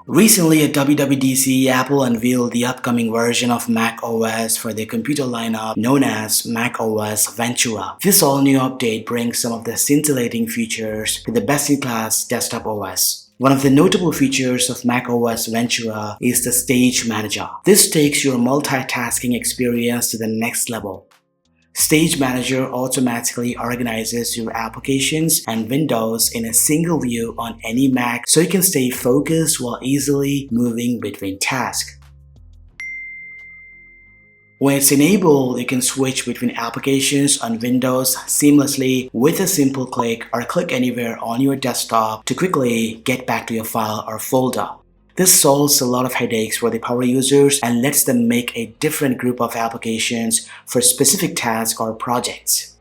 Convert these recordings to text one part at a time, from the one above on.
Recently at WWDC, Apple unveiled the upcoming version of Mac OS for their computer lineup known as Mac OS Ventura. This all-new update brings some of the scintillating features to the best-in-class desktop OS. One of the notable features of Mac OS Ventura is the Stage Manager. This takes your multitasking experience to the next level. Stage Manager automatically organizes your applications and windows in a single view on any Mac so you can stay focused while easily moving between tasks. When it's enabled, you can switch between applications on Windows seamlessly with a simple click or click anywhere on your desktop to quickly get back to your file or folder. This solves a lot of headaches for the power users and lets them make a different group of applications for specific tasks or projects.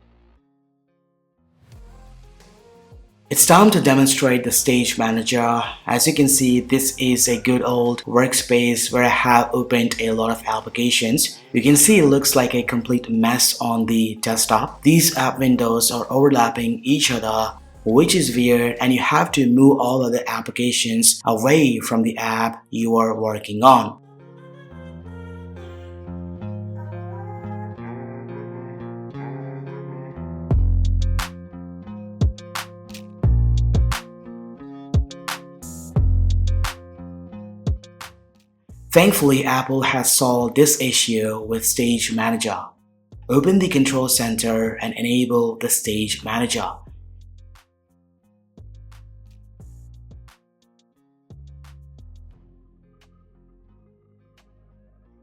It's time to demonstrate the Stage Manager. As you can see, this is a good old workspace where I have opened a lot of applications. You can see it looks like a complete mess on the desktop. These app windows are overlapping each other, which is weird, and you have to move all other applications away from the app you are working on. Thankfully, Apple has solved this issue with Stage Manager. Open the Control Center and enable the Stage Manager.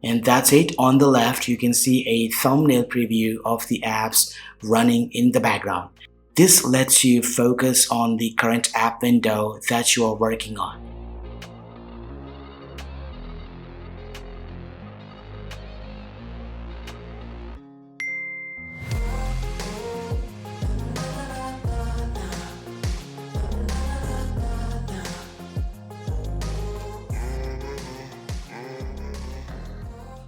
And that's it. On the left, you can see a thumbnail preview of the apps running in the background. This lets you focus on the current app window that you are working on.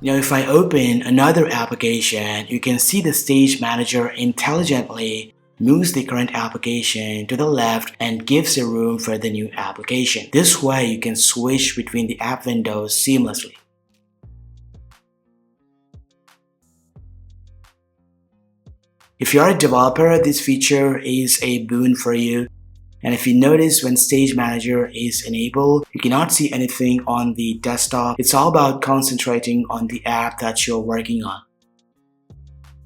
Now if I open another application, you can see the Stage Manager intelligently moves the current application to the left and gives a room for the new application. This way you can switch between the app windows seamlessly. If you are a developer, this feature is a boon for you. And if you notice, when Stage Manager is enabled, you cannot see anything on the desktop. It's all about concentrating on the app that you're working on.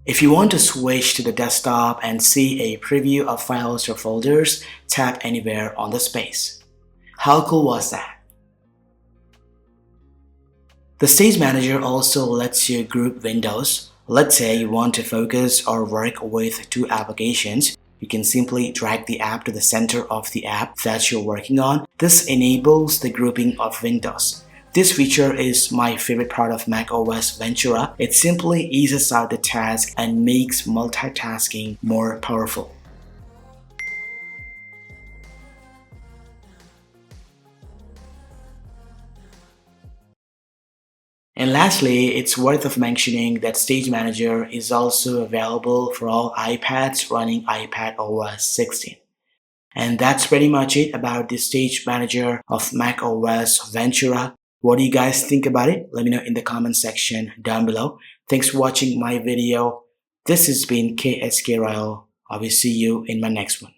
If you want to switch to the desktop and see a preview of files or folders, tap anywhere on the space. How cool was that? The Stage Manager also lets you group windows. Let's say you want to focus or work with two applications. You can simply drag the app to the center of the app that you're working on. This enables the grouping of windows. This feature is my favorite part of Mac OS Ventura. It simply eases out the task and makes multitasking more powerful. And lastly, it's worth of mentioning that Stage Manager is also available for all iPads running iPad OS 16. And that's pretty much it about the Stage Manager of Mac OS Ventura. What do you guys think about it? Let me know in the comment section down below. Thanks for watching my video. This has been KSK Royal. I will see you in my next one.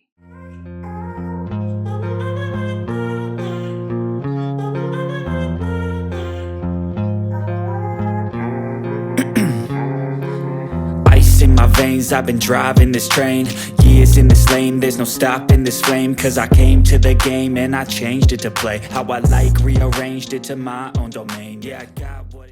In my veins, I've been driving this train. Years in this lane, there's no stopping this flame. Cause I came to the game and I changed it to play how I like, rearranged it to my own domain. Yeah, I got what it